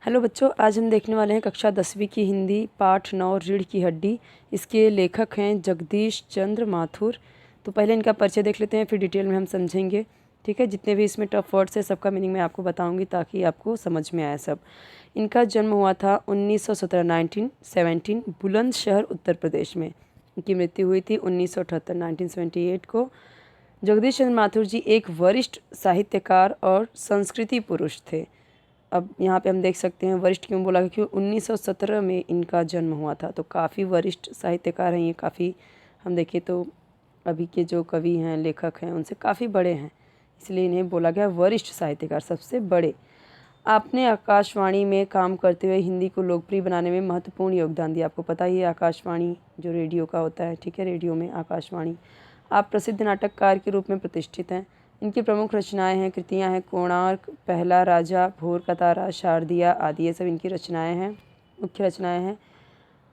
Hello बच्चों, आज हम देखने वाले हैं कक्षा 10वीं की हिंदी पाठ 9 रीढ़ की हड्डी। इसके लेखक हैं जगदीश चंद्र माथुर। तो पहले इनका परिचय देख लेते हैं, फिर डिटेल में हम समझेंगे। ठीक है, जितने भी इसमें टफ वर्ड्स हैं सबका मीनिंग मैं आपको बताऊंगी ताकि आपको समझ में आए सब। इनका जन्म हुआ था 1917 1917 बुलंदशहर उत्तर प्रदेश में। इनकी मृत्यु हुई थी 1978 1978 को। जगदीश चंद्र माथुर जी एक वरिष्ठ साहित्यकार और संस्कृति पुरुष थे। अब यहाँ पे हम देख सकते हैं वरिष्ठ क्यों बोला, क्योंकि 1917 में इनका जन्म हुआ था, तो काफ़ी वरिष्ठ साहित्यकार हैं ये। काफ़ी हम देखें तो अभी के जो कवि हैं लेखक हैं उनसे काफ़ी बड़े हैं, इसलिए इन्हें बोला गया वरिष्ठ साहित्यकार, सबसे बड़े। आपने आकाशवाणी में काम करते हुए हिंदी को लोकप्रिय बनाने में महत्वपूर्ण योगदान दिया। आपको पता ही है आकाशवाणी जो रेडियो का होता है, ठीक है, रेडियो में आकाशवाणी। आप प्रसिद्ध नाटककार के रूप में प्रतिष्ठित हैं। इनकी प्रमुख रचनाएं हैं, कृतियां हैं कोणार्क, पहला राजा, भोर का तारा, शारदिया आदि। ये सब इनकी रचनाएं हैं, मुख्य रचनाएं हैं।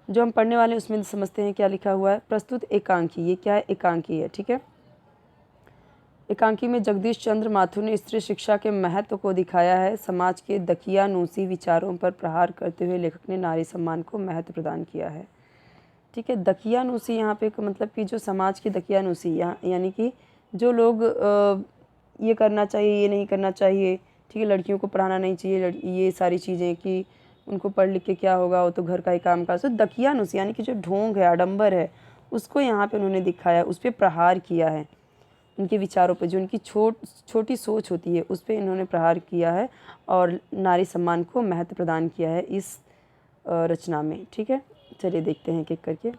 जो हम पढ़ने वाले हैं उसमें समझते हैं क्या लिखा हुआ है। प्रस्तुत एकांकी, ये क्या है, एकांकी है, ठीक है। एकांकी में जगदीश चंद्र माथुर ने स्त्री शिक्षा के महत्व को दिखाया है। समाज के दकियानूसी विचारों पर प्रहार करते हुए लेखक ने नारी सम्मान को महत्व प्रदान किया है। ठीक है, दकियानूसी यहाँ पे मतलब कि जो समाज की दकियानूसी, यहाँ यानी कि जो लोग ये करना चाहिए, ये नहीं करना चाहिए, ठीक है, लड़कियों को पढ़ाना नहीं चाहिए, ये सारी चीज़ें कि उनको पढ़ लिख के क्या होगा, वो तो घर का ही काम काज। तो दकियानूसी यानी कि जो ढोंग है, आडंबर है, उसको यहाँ पे उन्होंने दिखाया, उस पर प्रहार किया है। उनके विचारों पे, जो उनकी छोटी सोच होती है, उस पर इन्होंने प्रहार किया है और नारी सम्मान को महत्व प्रदान किया है इस रचना में। ठीक है, चलिए देखते हैं एक एक करके।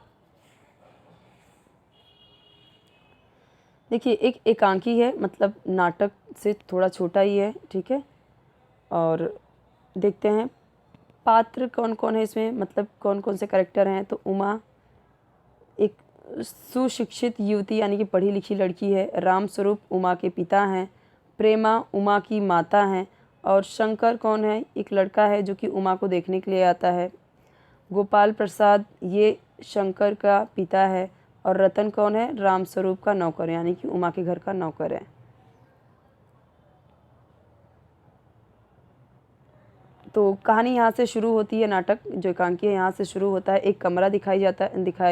देखिए, एक एकांकी है, मतलब नाटक से थोड़ा छोटा ही है, ठीक है। और देखते हैं पात्र कौन कौन है इसमें, मतलब कौन कौन से कैरेक्टर हैं। तो उमा एक सुशिक्षित युवती यानी कि पढ़ी लिखी लड़की है। राम स्वरूप उमा के पिता हैं। प्रेमा उमा की माता हैं। और शंकर कौन है, एक लड़का है जो कि उमा को देखने के लिए आता है। गोपाल प्रसाद ये शंकर का पिता है। और रतन कौन है, राम स्वरूप का नौकर यानी कि उमा के घर का नौकर है। तो कहानी यहाँ से शुरू होती है, नाटक जो एकांकी है यहाँ से शुरू होता है। एक कमरा दिखाई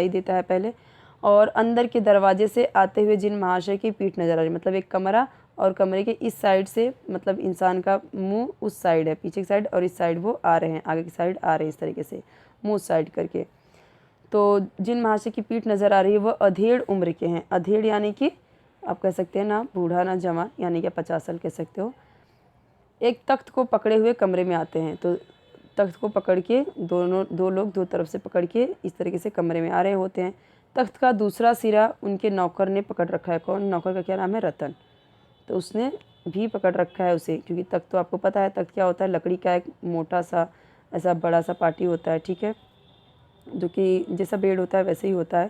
देता है पहले, और अंदर के दरवाजे से आते हुए जिन महाशय की पीठ नजर आ रही, मतलब एक कमरा और कमरे के इस साइड से, मतलब इंसान का मुंह उस साइड है पीछे की साइड, और इस साइड वो आ रहे हैं, आगे की साइड आ रहे हैं, इस तरीके से मुंह साइड करके। तो जिन महाशय की पीठ नज़र आ रही है वह अधेड़ उम्र के हैं। अधेड़ यानी कि आप कह सकते हैं ना बूढ़ा ना जवान, यानी कि 50 साल कह सकते हो। एक तख्त को पकड़े हुए कमरे में आते हैं। तो तख्त को पकड़ के दो लोग दो तरफ से पकड़ के इस तरीके से कमरे में आ रहे होते हैं। तख्त का दूसरा सिरा उनके नौकर ने पकड़ रखा है। कौन, नौकर का क्या नाम है, रतन। तो उसने भी पकड़ रखा है उसे, क्योंकि तख्त तो आपको पता है तख्त क्या होता है, लकड़ी का एक मोटा सा ऐसा बड़ा सा पार्टी होता है, ठीक है, जो कि जैसा बेड होता है वैसे ही होता है,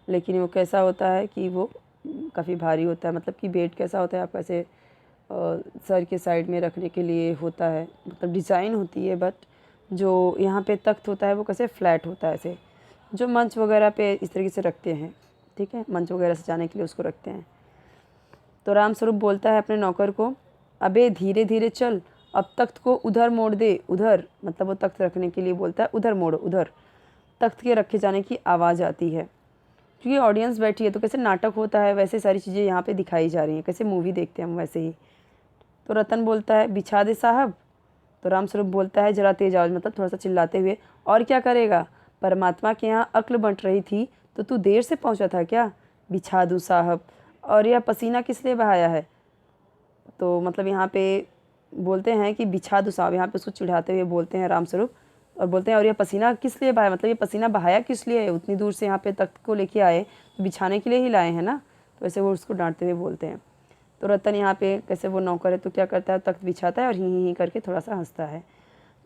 लेकिन वो कैसा होता है कि वो काफ़ी भारी होता है। मतलब कि बेड कैसा होता है, आप ऐसे सर के साइड में रखने के लिए होता है, मतलब डिज़ाइन होती है। बट जो यहाँ पे तख्त होता है वो कैसे फ्लैट होता है, ऐसे जो मंच वगैरह पे इस तरीके से रखते हैं, ठीक है, मंच वगैरह सजाने के लिए उसको रखते हैं। तो राम स्वरूप बोलता है अपने नौकर को, अबे धीरे धीरे चल, अब तख्त को उधर मोड़ दे। उधर मतलब वो तख्त रखने के लिए बोलता है, उधर मोड़, उधर। तख्त के रखे जाने की आवाज़ आती है, क्योंकि ऑडियंस बैठी है, तो कैसे नाटक होता है वैसे सारी चीज़ें यहाँ पे दिखाई जा रही हैं, कैसे मूवी देखते हैं हम वैसे ही। तो रतन बोलता है, बिछा दे साहब। तो रामस्वरूप बोलता है जरा तेज आवाज़, मतलब थोड़ा सा चिल्लाते हुए, और क्या करेगा, परमात्मा के यहाँ अक्ल बंट रही थी तो तू देर से पहुँचा था क्या, बिछा दूँ साहब। और यह पसीना किस लिए बहाया है। तो मतलब यहाँ पे बोलते हैं कि बिछा दूँ साहब, यहाँ पे उसको चिढ़ाते हुए बोलते हैं रामस्वरूप, और बोलते हैं और यह पसीना किस लिए बहाया, मतलब ये पसीना बहाया किस लिए है, उतनी दूर से यहाँ पे तख्त को लेके आए तो बिछाने के लिए ही लाए हैं ना। तो ऐसे वो उसको डांटते हुए बोलते हैं। तो रतन यहाँ पे कैसे वो नौकर है तो क्या करता है, तख्त बिछाता है और ही करके थोड़ा सा हंसता है।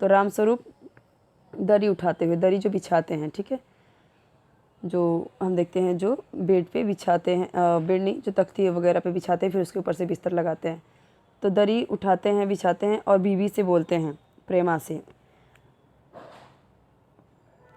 तो रामस्वरूप दरी उठाते हुए, दरी जो बिछाते हैं, ठीक है, जो हम देखते हैं जो बेड पे बिछाते हैं, बेड नहीं, जो तख्ती वगैरह पे बिछाते हैं, फिर उसके ऊपर से बिस्तर लगाते हैं। तो दरी उठाते हैं, बिछाते हैं, और बीवी से बोलते हैं, प्रेमा से,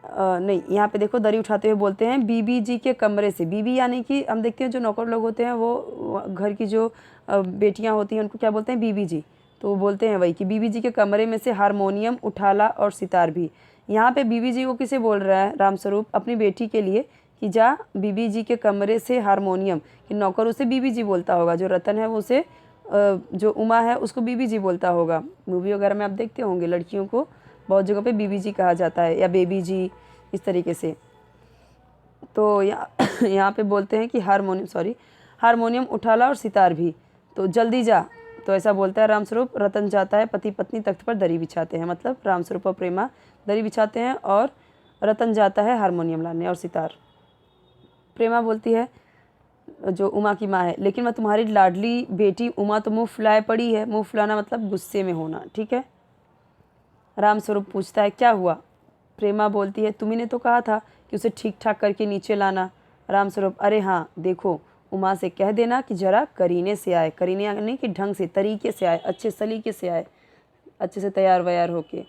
नहीं, यहाँ पे देखो दरी उठाते हुए बोलते हैं बीबी जी के कमरे से। बीबी यानी कि हम देखते हैं जो नौकर लोग होते हैं वो घर की जो बेटियां होती हैं उनको क्या बोलते हैं, बीबी जी। तो बोलते हैं वही कि बीबी जी के कमरे में से हारमोनियम उठा ला और सितार भी। यहाँ पे बीबी जी को किसे बोल रहा है रामस्वरूप? अपनी बेटी के लिए कि जा बीबी जी के कमरे से हारमोनियम, कि नौकर उसे बीबी जी बोलता होगा, जो रतन है वो उसे जो उमा है उसको बीबी जी बोलता होगा। मूवी वगैरह में आप देखते होंगे लड़कियों को बहुत जगह पे बीबी जी कहा जाता है या बेबी जी, इस तरीके से। तो यहाँ पे बोलते हैं कि हारमोनियम उठा ला और सितार भी, तो जल्दी जा। तो ऐसा बोलता है रामस्वरूप। रतन जाता है, पति पत्नी तख्त पर दरी बिछाते हैं, मतलब रामस्वरूप और प्रेमा दरी बिछाते हैं और रतन जाता है हारमोनियम लाने और सितार। प्रेमा बोलती है, जो उमा की माँ है, लेकिन मैं तुम्हारी लाडली बेटी उमा तो मुँह फुलाए पड़ी है। मुँह फुलाना मतलब गुस्से में होना, ठीक है। रामस्वरूप पूछता है क्या हुआ? प्रेमा बोलती है तुम्ही ने तो कहा था कि उसे ठीक ठाक करके नीचे लाना। रामस्वरूप, अरे हाँ देखो, उमा से कह देना कि जरा करीने से आए। करीने यानी कि ढंग से, तरीके से आए, अच्छे सलीके से आए, अच्छे से तैयार वैयार होके।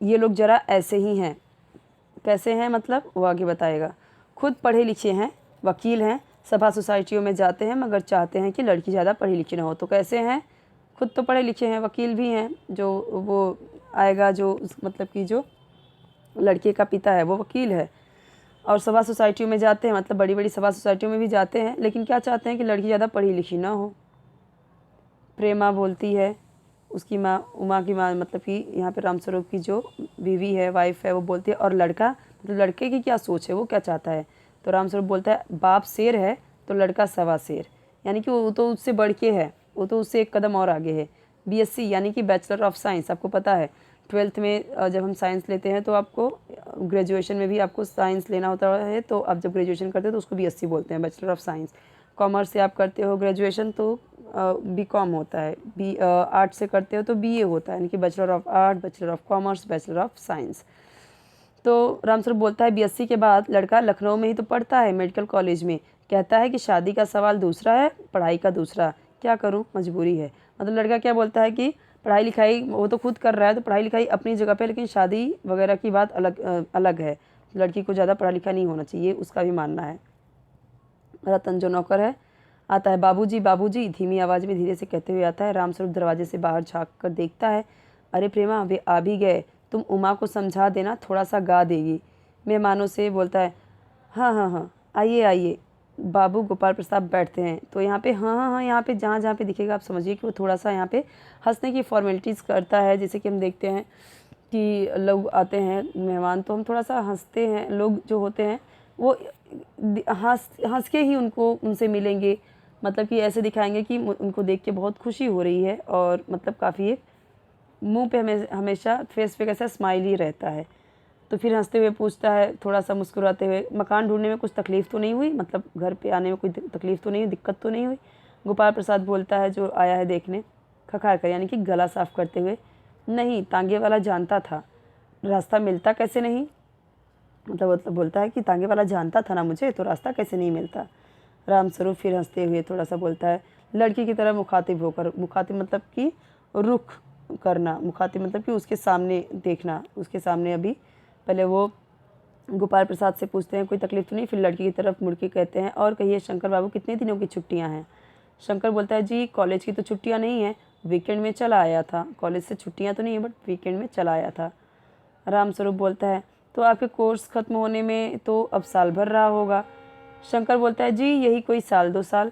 ये लोग जरा ऐसे ही हैं। कैसे हैं मतलब वो आगे बताएगा। खुद पढ़े लिखे हैं, वकील हैं, सभा सोसाइटियों में जाते हैं, मगर चाहते हैं कि लड़की ज़्यादा पढ़ी लिखी ना हो। तो कैसे हैं? खुद तो पढ़े लिखे हैं, वकील भी हैं। जो वो आएगा जो मतलब कि जो लड़के का पिता है वो वकील है, और सभा सोसाइटियों में जाते हैं, मतलब बड़ी बड़ी सभा सोसाइटियों में भी जाते हैं, लेकिन क्या चाहते हैं कि लड़की ज़्यादा पढ़ी लिखी ना हो। प्रेमा बोलती है, उसकी माँ उमा की माँ मतलब कि यहाँ पे रामस्वरूप की जो बीवी है, वाइफ है, वो बोलती है और लड़का, मतलब लड़के की क्या सोच है, वो क्या चाहता है? तो रामस्वरूप बोलता है बाप शेर है तो लड़का सवा शेर, यानी कि वो तो उससे बढ़ के है, वो तो उससे एक कदम और आगे है। बीएससी यानी कि बैचलर ऑफ साइंस, आपको पता है 12th में जब हम साइंस लेते हैं तो आपको ग्रेजुएशन में भी आपको साइंस लेना होता है, तो आप जब ग्रेजुएशन करते हो तो उसको बीएससी बोलते हैं, बैचलर ऑफ साइंस। कॉमर्स से आप करते हो ग्रेजुएशन तो बीकॉम होता है, आर्ट से करते हो तो बीए होता है, यानी कि bachelor of art, bachelor of commerce, bachelor of science. तो रामस्वरूप बोलता है बीएससी के बाद लड़का लखनऊ में ही तो पढ़ता है, मेडिकल कॉलेज में। कहता है कि शादी का सवाल दूसरा है, पढ़ाई का दूसरा। क्या करूं, मजबूरी है। मतलब लड़का क्या बोलता है कि पढ़ाई लिखाई वो तो खुद कर रहा है, तो पढ़ाई लिखाई अपनी जगह पे, लेकिन शादी वगैरह की बात अलग है। लड़की को ज़्यादा पढ़ा लिखा नहीं होना चाहिए, उसका भी मानना है। रतन जो नौकर है आता है, बाबूजी बाबूजी धीमी आवाज़ में धीरे से कहते हुए आता है। रामस्वरूप दरवाजे से बाहर झाँक कर देखता है, अरे प्रेमा वे आ भी गए, तुम उमा को समझा देना, थोड़ा सा गा देगी। मेहमानों से बोलता है, हाँ हाँ हाँ आइए आइए। बाबू गोपाल प्रसाद बैठते हैं, तो यहाँ पे हाँ हाँ हाँ, यहाँ पे जहाँ जहाँ पे दिखेगा आप समझिए कि वो थोड़ा सा यहाँ पे हंसने की फॉर्मेलिटीज़ करता है। जैसे कि हम देखते हैं कि लोग आते हैं मेहमान, तो हम थोड़ा सा हंसते हैं, लोग जो होते हैं वो हंस के ही उनसे मिलेंगे, मतलब कि ऐसे दिखाएंगे कि उनको देख के बहुत खुशी हो रही है, और मतलब काफ़ी एक मुंह पे हमेशा फेस पे कैसा स्माइल ही रहता है। तो फिर हंसते हुए पूछता है, थोड़ा सा मुस्कुराते हुए, मकान ढूंढने में कुछ तकलीफ़ तो नहीं हुई, मतलब घर पे आने में कोई तकलीफ़ तो नहीं हुई, दिक्कत तो नहीं हुई? गोपाल प्रसाद बोलता है, जो आया है देखने, खखार कर यानी कि गला साफ करते हुए, नहीं तांगे वाला जानता था, रास्ता मिलता कैसे नहीं। मतलब बोलता है कि तांगे वाला जानता था ना मुझे, तो रास्ता कैसे नहीं मिलता। रामस्वरूप फिर हंसते हुए थोड़ा सा बोलता है, लड़की की तरह मुखातिब होकर, मुखातिब मतलब कि रुख करना, मुखातिब मतलब कि उसके सामने देखना, उसके सामने अभी पहले वो गोपाल प्रसाद से पूछते हैं कोई तकलीफ़ तो नहीं, फिर लड़की की तरफ मुड़ के कहते हैं, और कहिए शंकर बाबू कितने दिनों की छुट्टियां हैं? शंकर बोलता है, जी कॉलेज की तो छुट्टियां नहीं हैं, वीकेंड में चला आया था। कॉलेज से छुट्टियां तो नहीं है, बट वीकेंड में चला आया था। रामस्वरूप बोलता है, तो आपके कोर्स ख़त्म होने में तो अब साल भर रहा होगा। शंकर बोलता है, जी यही कोई साल 2 साल।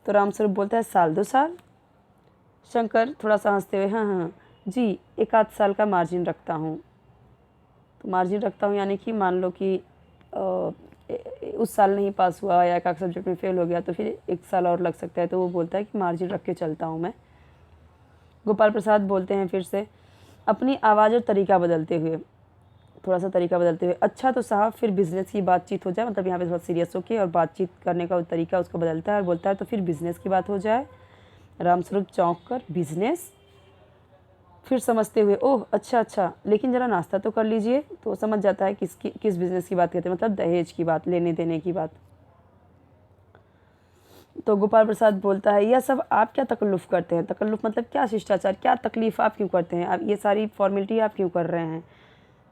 तो रामस्वरूप बोलता है, साल 2 साल? शंकर थोड़ा सा हंसते हुए, हाँ हाँ जी, 1 आध साल का मार्जिन रखता हूँ। तो मार्जिन रखता हूँ यानी कि मान लो कि उस साल नहीं पास हुआ या एक आध सब्जेक्ट में फेल हो गया, तो फिर 1 साल और लग सकता है। तो वो बोलता है कि मार्जिन रख के चलता हूँ मैं। गोपाल प्रसाद बोलते हैं फिर से, अपनी आवाज़ और तरीका बदलते हुए, थोड़ा सा तरीका बदलते हुए, अच्छा तो साहब फिर बिज़नेस की बातचीत हो जाए, मतलब यहाँ पे थोड़ा सीरियस होके और बातचीत करने का तरीका उसका बदलता है और बोलता है, तो फिर बिज़नेस की बात हो जाए। रामस्वरूप चौंक कर, बिज़नेस? फिर समझते हुए, ओह अच्छा अच्छा, लेकिन ज़रा नाश्ता तो कर लीजिए। तो समझ जाता है किस बिज़नेस की बात कहते हैं, मतलब दहेज की बात, लेने देने की बात। तो गोपाल प्रसाद बोलता है, यह सब आप क्या तकल्लुफ़ करते हैं? तकल्लुफ़ मतलब क्या शिष्टाचार, क्या तकलीफ़ आप क्यों करते हैं? आप ये सारी फॉर्मेलिटी आप क्यों कर रहे हैं?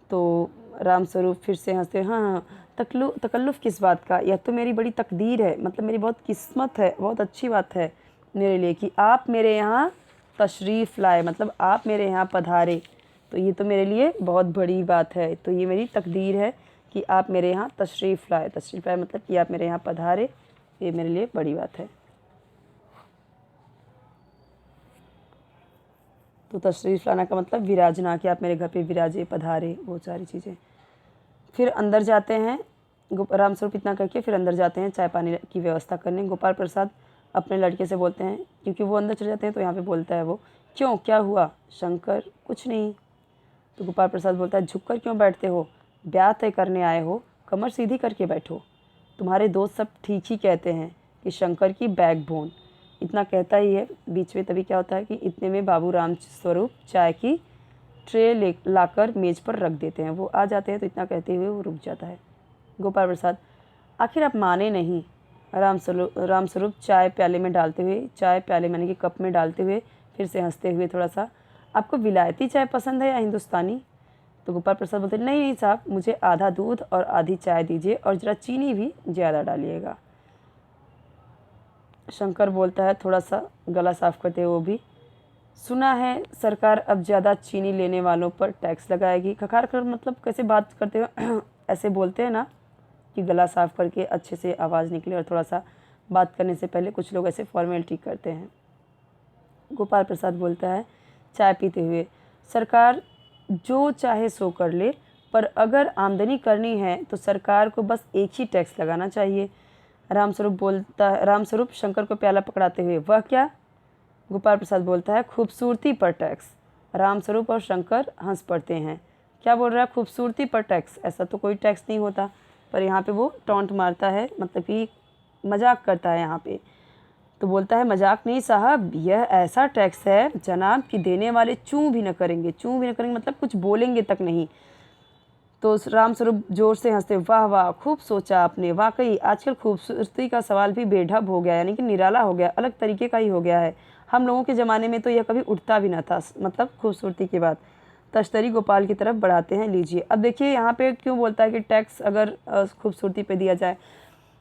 तो रामस्वरूप फिर से हंसते, हाँ हाँ, तकल्लुफ़ किस बात का? यह तो मेरी बड़ी तकदीर है, मतलब मेरी बहुत किस्मत है, बहुत अच्छी बात है मेरे लिए कि आप मेरे यहाँ तशरीफ़ लाए, मतलब आप मेरे यहाँ पधारे, तो ये तो मेरे लिए बहुत बड़ी बात है। तो ये मेरी तकदीर है कि आप मेरे यहाँ तशरीफ़ लाए। तशरीफ़ लाए मतलब कि आप मेरे यहाँ पधारे, ये मेरे लिए बड़ी बात है। तो तशरीफ़ लाना का मतलब विराजना, कि आप मेरे घर पे विराजे, पधारे, वो सारी चीज़ें। फिर अंदर जाते हैं, राम स्वरूप इतना करके फिर अंदर जाते हैं चाय पानी की व्यवस्था करने। गोपाल प्रसाद अपने लड़के से बोलते हैं, क्योंकि वो अंदर चले जाते हैं तो यहाँ पे बोलता है वो, क्यों, क्या हुआ? शंकर, कुछ नहीं। तो गोपाल प्रसाद बोलता है, झुककर क्यों बैठते हो? ब्याह तय करने आए हो, कमर सीधी करके बैठो। तुम्हारे दोस्त सब ठीक ही कहते हैं कि शंकर की बैकबोन। इतना कहता ही है बीच में, तभी क्या होता है कि इतने में बाबू राम स्वरूप चाय की ट्रे लाकर मेज पर रख देते हैं। वो आ जाते हैं तो इतना कहते हुए वो रुक जाता है। गोपाल प्रसाद, आखिर आप माने नहीं। राम स्वरूप चाय प्याले में डालते हुए, चाय प्याले माने कि कप में डालते हुए फिर से हंसते हुए थोड़ा सा, आपको विलायती चाय पसंद है या हिंदुस्तानी? तो गोपाल प्रसाद बोलते, नहीं नहीं साहब, मुझे आधा दूध और आधी चाय दीजिए और ज़रा चीनी भी ज़्यादा डालिएगा। शंकर बोलता है थोड़ा सा गला साफ करते हुए वो भी, सुना है सरकार अब ज़्यादा चीनी लेने वालों पर टैक्स लगाएगी। खखार कर मतलब कैसे बात करते हो ऐसे बोलते हैं ना कि गला साफ करके अच्छे से आवाज़ निकले, और थोड़ा सा बात करने से पहले कुछ लोग ऐसे फॉर्मेलिटी करते हैं। गोपाल प्रसाद बोलता है चाय पीते हुए, सरकार जो चाहे सो कर ले, पर अगर आमदनी करनी है तो सरकार को बस एक ही टैक्स लगाना चाहिए। रामस्वरूप शंकर को प्याला पकड़ाते हुए, वह क्या? गोपाल प्रसाद बोलता है, खूबसूरती पर टैक्स। रामस्वरूप और शंकर हंस पड़ते हैं। क्या बोल रहा है? खूबसूरती पर टैक्स? ऐसा तो कोई टैक्स नहीं होता, पर यहाँ पे वो टॉन्ट मारता है, मतलब कि मजाक करता है यहाँ पे। तो बोलता है, मजाक नहीं साहब, यह ऐसा टैक्स है जनाब कि देने वाले चूं भी न करेंगे। चूं भी न करेंगे मतलब कुछ बोलेंगे तक नहीं। तो रामस्वरूप जोर से हंसते, वाह वाह, खूब सोचा आपने, वाकई आजकल खूबसूरती का सवाल भी बेढब हो गया, यानी कि निराला हो गया, अलग तरीके का ही हो गया है। हम लोगों के ज़माने में तो यह कभी उठता भी ना था, मतलब खूबसूरती की बात। तश्तरी गोपाल की तरफ बढ़ाते हैं, लीजिए। अब देखिए यहाँ पे क्यों बोलता है कि टैक्स अगर खूबसूरती पे दिया जाए,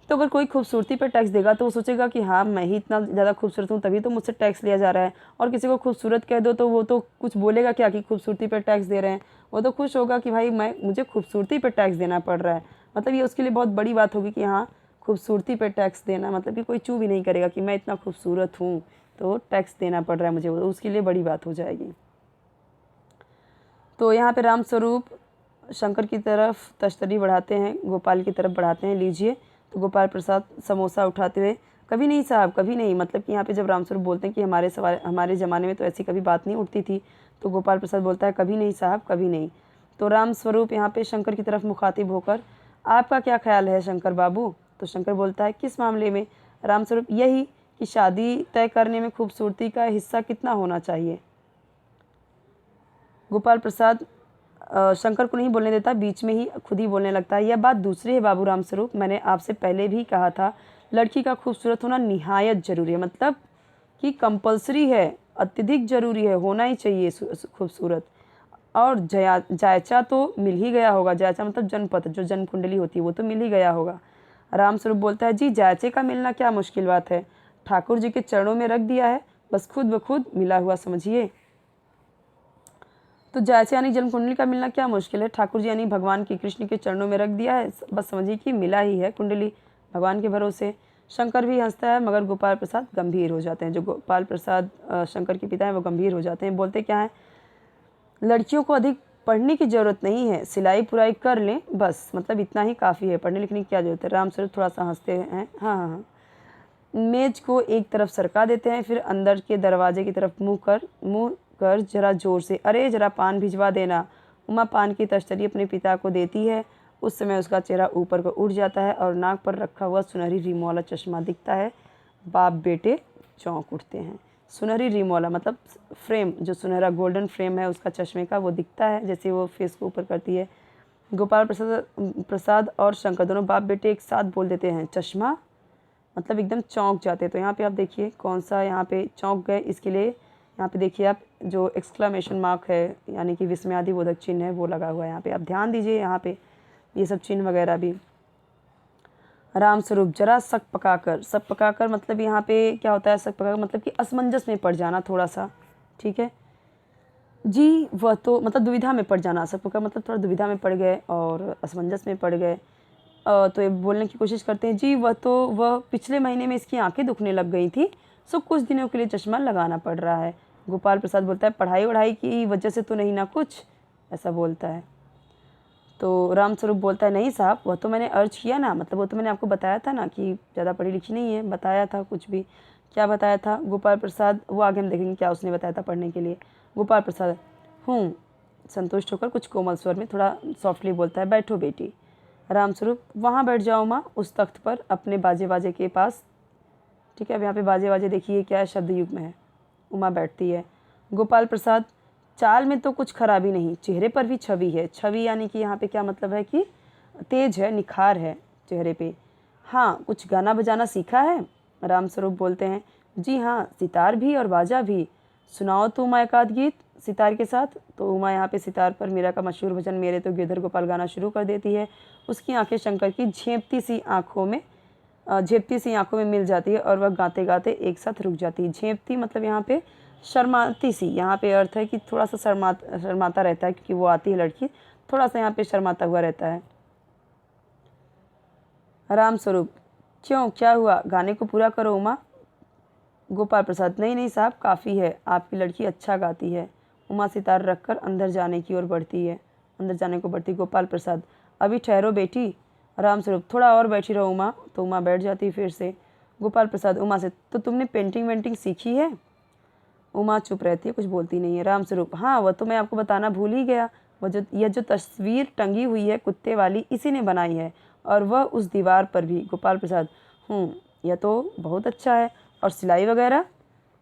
तो अगर कोई खूबसूरती पर टैक्स देगा तो वो सोचेगा कि हाँ, मैं ही इतना ज़्यादा खूबसूरत हूँ तभी तो मुझसे टैक्स लिया जा रहा है। और किसी को खूबसूरत कह दो तो वो तो कुछ बोलेगा क्या कि खूबसूरती पर टैक्स दे रहे हैं, वो तो खुश होगा कि भाई मुझे खूबसूरती पर टैक्स देना पड़ रहा है। मतलब ये उसके लिए बहुत बड़ी बात होगी कि हाँ, खूबसूरती पर टैक्स देना, मतलब कि कोई चू भी नहीं करेगा कि मैं इतना खूबसूरत हूँ तो टैक्स देना पड़ रहा है मुझे, वो उसके लिए बड़ी बात हो जाएगी। तो यहाँ पे रामस्वरूप शंकर की तरफ तश्तरी बढ़ाते हैं, गोपाल की तरफ बढ़ाते हैं, लीजिए। तो गोपाल प्रसाद समोसा उठाते हुए, कभी नहीं साहब, कभी नहीं। मतलब कि यहाँ पे जब रामस्वरूप बोलते हैं कि हमारे ज़माने में तो ऐसी कभी बात नहीं उठती थी, तो गोपाल प्रसाद बोलता है, कभी नहीं साहब, कभी नहीं। तो रामस्वरूप यहाँ पे शंकर की तरफ मुखातिब होकर, आपका क्या ख्याल है शंकर बाबू? तो शंकर बोलता है, किस मामले में? रामस्वरूप, यही कि शादी तय करने में खूबसूरती का हिस्सा कितना होना चाहिए। गोपाल प्रसाद शंकर को नहीं बोलने देता, बीच में ही खुद ही बोलने लगता है, यह बात दूसरी है बाबू रामस्वरूप, मैंने आपसे पहले भी कहा था, लड़की का खूबसूरत होना निहायत ज़रूरी है, मतलब कि कंपलसरी है, अत्यधिक ज़रूरी है, होना ही चाहिए खूबसूरत। और जायचा तो मिल ही गया होगा, जायचा मतलब जन्मपत्र, जो जन्म कुंडली होती है वो तो मिल ही गया होगा। रामस्वरूप बोलता है, जी जायचे का मिलना क्या मुश्किल बात है, ठाकुर जी के चरणों में रख दिया है, बस खुद ब खुद मिला हुआ समझिए। तो जायसे यानी जन्म कुंडली का मिलना क्या मुश्किल है, ठाकुर जी यानी भगवान की कृष्ण के चरणों में रख दिया है, बस समझिए कि मिला ही है कुंडली, भगवान के भरोसे। शंकर भी हंसता है, मगर गोपाल प्रसाद गंभीर हो जाते हैं। जो गोपाल प्रसाद शंकर के पिता हैं वो गंभीर हो जाते हैं, बोलते क्या है, लड़कियों को अधिक पढ़ने की ज़रूरत नहीं है, सिलाई पुराई कर लें बस, मतलब इतना ही काफ़ी है, पढ़ने लिखने की क्या ज़रूरत है। रामस्वरूप थोड़ा सा हंसते हैं, हाँ हाँ हाँ। मेज को एक तरफ सरका देते हैं, फिर अंदर के दरवाजे की तरफ मुँह कर जरा जोर से, अरे जरा पान भिजवा देना। उमा पान की तश्तरी अपने पिता को देती है। उस समय उसका चेहरा ऊपर को उठ जाता है और नाक पर रखा हुआ सुनहरी रिम वाला चश्मा दिखता है। बाप बेटे चौंक उठते हैं। सुनहरी रिम वाला मतलब फ्रेम, जो सुनहरा गोल्डन फ्रेम है उसका चश्मे का, वो दिखता है जैसे वो फेस को ऊपर करती है। गोपाल प्रसाद और शंकर दोनों बाप बेटे एक साथ बोल देते हैं, चश्मा, मतलब एकदम चौंक जाते हैं। तो यहाँ पे आप देखिए कौन सा यहाँ पे चौंक गए, इसके लिए यहाँ पे देखिए आप जो एक्सक्लामेशन मार्क है, यानी कि विस्मयादिबोधक चिन्ह है, वो लगा हुआ है यहाँ पे, आप ध्यान दीजिए यहाँ पे ये सब चिन्ह वगैरह भी। रामस्वरूप, जरा सक पकाकर, सक पकाकर मतलब यहाँ पे क्या होता है, सक पकाकर मतलब कि असमंजस में पड़ जाना थोड़ा सा, ठीक है जी। वह तो मतलब दुविधा में पड़ जाना, सबको का मतलब थोड़ा दुविधा में पड़ गए और असमंजस में पड़ गए। तो ये बोलने की कोशिश करते हैं, जी वह पिछले महीने में इसकी आंखें दुखने लग गई थी, सो कुछ दिनों के लिए चश्मा लगाना पड़ रहा है। गोपाल प्रसाद बोलता है, पढ़ाई वढ़ाई की वजह से तो नहीं ना कुछ, ऐसा बोलता है। तो रामस्वरूप बोलता है, नहीं साहब, वह तो मैंने अर्ज किया ना, मतलब वो तो मैंने आपको बताया था ना कि ज़्यादा पढ़ी लिखी नहीं है, बताया था कुछ भी। क्या बताया था? गोपाल प्रसाद, वो आगे हम देखेंगे क्या उसने बताया था पढ़ने के लिए। गोपाल प्रसाद संतुष्ट होकर कुछ कोमल स्वर में थोड़ा सॉफ्टली बोलता है, बैठो बेटी। रामस्वरूप, वहाँ बैठ जाओ माँ, उस तख्त पर अपने बाजे के पास। ठीक है, अब यहाँ पे बाजे देखिए क्या है, शब्द युग में है। उमा बैठती है। गोपाल प्रसाद, चाल में तो कुछ खराबी नहीं, चेहरे पर भी छवि है। छवि यानी कि यहाँ पे क्या मतलब है कि तेज है, निखार है चेहरे पे। हाँ, कुछ गाना बजाना सीखा है? रामस्वरूप बोलते हैं, जी हाँ, सितार भी और बाजा भी। सुनाओ तो उमा एक आध गीत सितार के साथ। तो उमा यहाँ पे सितार पर मीरा का मशहूर भजन मेरे तो गिरधर गोपाल गाना शुरू कर देती है। उसकी आंखें शंकर की झेंपती सी आंखों में मिल जाती है और वह गाते गाते एक साथ रुक जाती है। झेंपती मतलब यहाँ पे शर्माती सी, यहाँ पे अर्थ है कि थोड़ा सा शर्माता रहता है, क्योंकि वो आती है लड़की, थोड़ा सा यहाँ पे शर्माता हुआ रहता है। रामस्वरूप, क्यों, क्या हुआ? गाने को पूरा करो उमा। गोपाल प्रसाद, नहीं नहीं साहब, काफ़ी है, आपकी लड़की अच्छा गाती है। उमा सितार रखकर अंदर जाने की ओर बढ़ती है, अंदर जाने को बढ़ती। गोपाल प्रसाद, अभी ठहरो बेटी। रामस्वरूप, थोड़ा और बैठी रहो उमा। तो उमा बैठ जाती फिर से। गोपाल प्रसाद उमा से, तो तुमने पेंटिंग वेंटिंग सीखी है? उमा चुप रहती है, कुछ बोलती नहीं है। रामस्वरूप, हाँ, वह तो मैं आपको बताना भूल ही गया। यह जो तस्वीर टंगी हुई है कुत्ते वाली, इसी ने बनाई है, और वह उस दीवार पर भी। गोपाल प्रसाद, यह तो बहुत अच्छा है। और सिलाई वगैरह?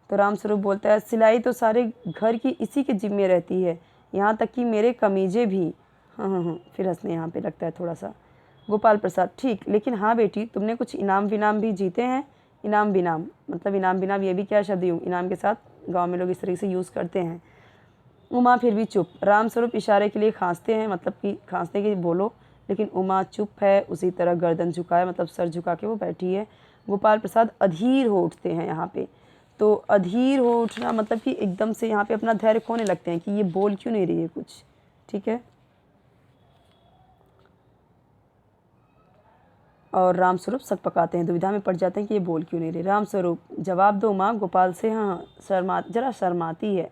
तो रामस्वरूप बोलता है, सिलाई तो सारे घर की इसी के जिम्मे रहती है, यहाँ तक कि मेरे कमीज़ें भी। हाँ, फिर हंसने यहाँ पे लगता है थोड़ा सा। गोपाल प्रसाद, ठीक, लेकिन हाँ बेटी, तुमने कुछ इनाम विनाम भी जीते हैं? इनाम विनाम मतलब इनाम विनाम, ये भी क्या शब्द यूँ इनाम के साथ गांव में लोग इस तरीके से यूज़ करते हैं। उमा फिर भी चुप। रामस्वरूप इशारे के लिए खांसते हैं, मतलब कि खांसने के लिए बोलो, लेकिन उमा चुप है, उसी तरह गर्दन झुकाए, मतलब सर झुका के वो बैठी है। गोपाल प्रसाद अधीर हो उठते हैं यहाँ पे। तो अधीर हो उठना मतलब कि एकदम से यहाँ पे अपना धैर्य खोने लगते हैं कि ये बोल क्यों नहीं रही है कुछ। ठीक है, और रामस्वरूप सक पकाते हैं, दुविधा में पड़ जाते हैं कि ये बोल क्यों नहीं रही। रामस्वरूप, जवाब दो माँ। गोपाल से, हाँ, जरा शर्माती है।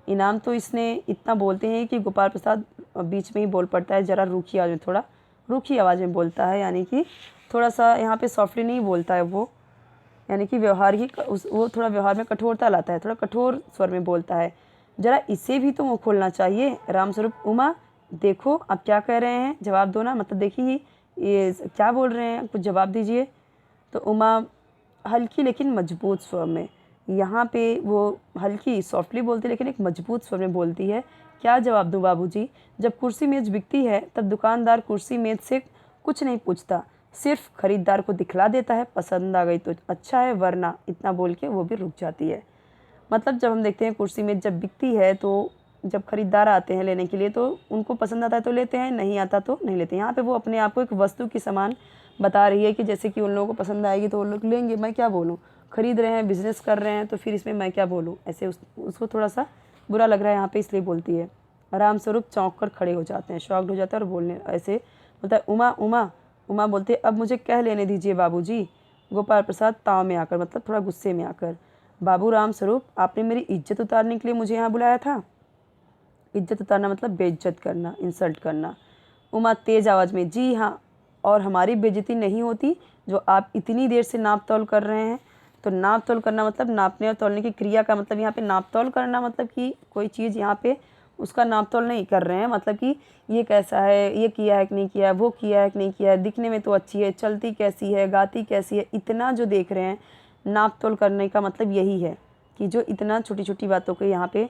इनाम तो इसने इतना बोलते हैं कि गोपाल प्रसाद बीच में ही बोल पड़ता है, जरा रूखी आवाज़ में, थोड़ा रूखी आवाज़ में बोलता है, यानी कि थोड़ा सा यहाँ पे सॉफ्टली नहीं बोलता है वो, यानी कि व्यवहार ही वो थोड़ा व्यवहार में कठोरता लाता है, थोड़ा कठोर स्वर में बोलता है। जरा इसे भी तो मुँह खोलना चाहिए। रामस्वरूप, उमा देखो आप क्या कह रहे हैं, जवाब दो ना, मतलब देखिए ये क्या बोल रहे हैं, कुछ जवाब दीजिए। तो उमा हल्की लेकिन मजबूत स्वर में, यहाँ पे वो हल्की सॉफ्टली बोलती है लेकिन एक मजबूत स्वर में बोलती है, क्या जवाब दूँ बाबूजी? जब कुर्सी मेज़ बिकती है तब दुकानदार कुर्सी मेज़ से कुछ नहीं पूछता, सिर्फ खरीदार को दिखला देता है, पसंद आ गई तो अच्छा है, वरना, इतना बोल के वो भी रुक जाती है। मतलब जब हम देखते हैं कुर्सी मेज़ जब बिकती है, तो जब खरीदार आते हैं लेने के लिए तो उनको पसंद आता है तो लेते हैं, नहीं आता तो नहीं लेते। यहाँ पे वो अपने आप को एक वस्तु की समान बता रही है कि जैसे कि उन लोगों को पसंद आएगी तो वो लोग लेंगे, मैं क्या बोलूँ, खरीद रहे हैं, बिजनेस कर रहे हैं, तो फिर इसमें मैं क्या बोलूँ, ऐसे उसको थोड़ा सा बुरा लग रहा है यहाँ पे, इसलिए बोलती है। रामस्वरूप चौंक कर खड़े हो जाते हैं, शॉक्ड हो जाते हैं और बोलने ऐसे बोलता है, उमा उमा। उमा बोलते हैं, अब मुझे कह लेने दीजिए बाबूजी। गोपाल प्रसाद ताव में आकर, मतलब थोड़ा गुस्से में आकर, बाबू रामस्वरूप, आपने मेरी इज्जत उतारने के लिए मुझे यहाँ बुलाया था? इज्जत उतारना मतलब बेइज्जत करना, इंसल्ट करना। उमा तेज आवाज़ में, जी हाँ, और हमारी बेइज्जती नहीं होती जो आप इतनी देर से नाप तौल कर रहे हैं। तो नाप तौल करना मतलब नापने और तौलने की क्रिया का मतलब यहाँ पे नाप तौल करना, मतलब कि कोई चीज़ यहाँ पे उसका नाप तौल नहीं कर रहे हैं, मतलब कि ये कैसा है, ये किया है कि नहीं किया है, वो किया है कि नहीं किया है, दिखने में तो अच्छी है, चलती कैसी है, गाती कैसी है, इतना जो देख रहे हैं। नाप तौल करने का मतलब यही है कि जो इतना छोटी छोटी बातों के यहाँ पे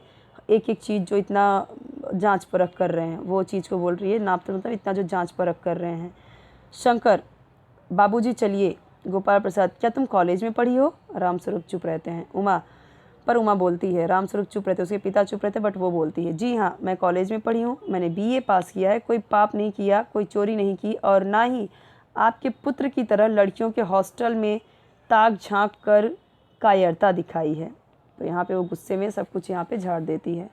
एक एक चीज़ जो इतना जांच परख कर रहे हैं, वो चीज़ को बोल रही है नाप तौल, मतलब इतना जो जांच परख कर रहे हैं। शंकर, बाबूजी चलिए। गोपाल प्रसाद, क्या तुम कॉलेज में पढ़ी हो? रामस्वरूप चुप रहते हैं। उमा बोलती है, रामस्वरूप चुप रहते, उसके पिता चुप रहते, बट वो बोलती है, जी हाँ, मैं कॉलेज में पढ़ी हूँ, मैंने बीए पास किया है, कोई पाप नहीं किया, कोई चोरी नहीं की, और ना ही आपके पुत्र की तरह लड़कियों के हॉस्टल में ताक झांक कर कायरता दिखाई है। तो यहाँ पे वो गुस्से में सब कुछ यहाँ पे झाड़ देती है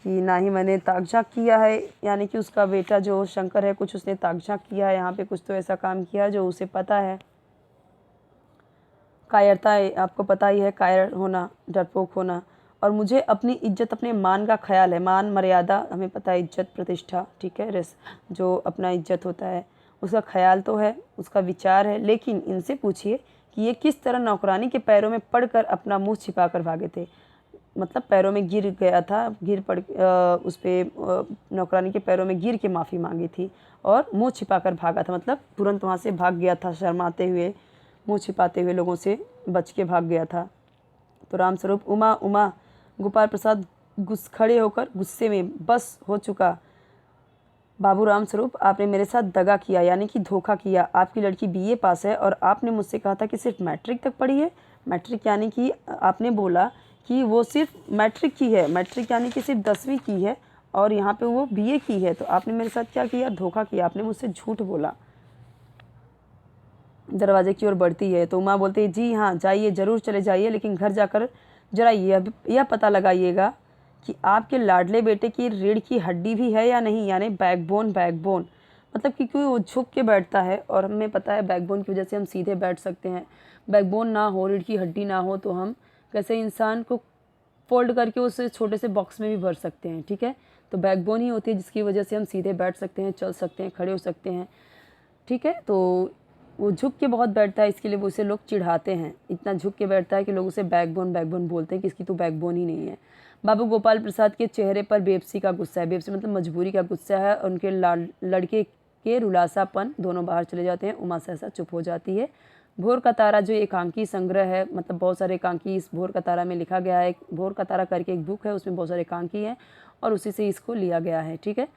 कि ना ही मैंने ताक झाँक किया है, यानी कि उसका बेटा जो शंकर है कुछ उसने ताक झाँक किया है, यहाँ पे कुछ तो ऐसा काम किया जो उसे पता है। कायरता आपको पता ही है, कायर होना, डरपोक होना। और मुझे अपनी इज्जत, अपने मान का ख्याल है, मान मर्यादा हमें पता है, इज्जत प्रतिष्ठा, ठीक है, जो अपना इज्जत होता है उसका ख्याल तो है, उसका विचार है। लेकिन इनसे पूछिए कि ये किस तरह नौकरानी के पैरों में पड़कर अपना मुंह छिपा कर भागे थे। मतलब पैरों में गिर गया था, उस पर नौकरानी के पैरों में गिर के माफ़ी मांगी थी और मुंह छिपा कर भागा था, मतलब तुरंत वहाँ से भाग गया था, शर्माते हुए, मुंह छिपाते हुए लोगों से बच के भाग गया था। तो रामस्वरूप उमा उमा गोपाल प्रसाद खड़े होकर गुस्से में बस हो चुका। बाबू रामस्वरूप, आपने मेरे साथ दगा किया, यानी कि धोखा किया। आपकी लड़की बीए पास है और आपने मुझसे कहा था कि सिर्फ मैट्रिक तक पढ़ी है। मैट्रिक यानी कि आपने बोला कि वो सिर्फ मैट्रिक की है, मैट्रिक यानी कि सिर्फ 10वीं की है, और यहाँ पे वो बीए की है। तो आपने मेरे साथ क्या किया? धोखा किया, आपने मुझसे झूठ बोला। दरवाजे की ओर बढ़ती है तो उमा बोलती है, जी हाँ जाइए, ज़रूर चले जाइए, लेकिन घर जाकर जरा यह पता लगाइएगा कि आपके लाडले बेटे की रीढ़ की हड्डी भी है या नहीं, यानी बैकबोन। बैकबोन मतलब कि क्यों वो झुक के बैठता है, और हमें पता है बैकबोन की वजह से हम सीधे बैठ सकते हैं। बैकबोन ना हो, रीढ़ की हड्डी ना हो, तो हम कैसे इंसान को फोल्ड करके उसे छोटे से बॉक्स में भी भर सकते हैं, ठीक है। तो बैकबोन ही होती है जिसकी वजह से हम सीधे बैठ सकते हैं, चल सकते हैं, खड़े हो सकते हैं, ठीक है। तो वो झुक के बहुत बैठता है, इसके लिए वो उसे लोग चिढ़ाते हैं, इतना झुक के बैठता है कि लोग उसे बैकबोन बैकबोन बोलते हैं कि इसकी तो बैकबोन ही नहीं है। बाबू गोपाल प्रसाद के चेहरे पर बेबसी का गुस्सा है, बेबसी मतलब मजबूरी का गुस्सा है। उनके लड़के के रुलासापन, दोनों बाहर चले जाते हैं। उमा सहसा चुप हो जाती है। भोर का तारा जो एकांकी संग्रह है, मतलब बहुत सारे एकांकी इस भोर का तारा में लिखा गया है। भोर का तारा करके एक बुक है, उसमें बहुत सारे एकांकी हैं और उसी से इसको लिया गया है, ठीक है।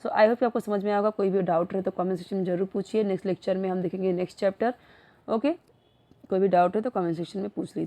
सो आई होप कि आपको समझ में आएगा। कोई भी डाउट रहे तो कमेंट सेक्शन में जरूर पूछिए। नेक्स्ट लेक्चर में हम देखेंगे नेक्स्ट चैप्टर। ओके, कोई भी डाउट है तो कमेंट सेक्शन में पूछ लीजिए।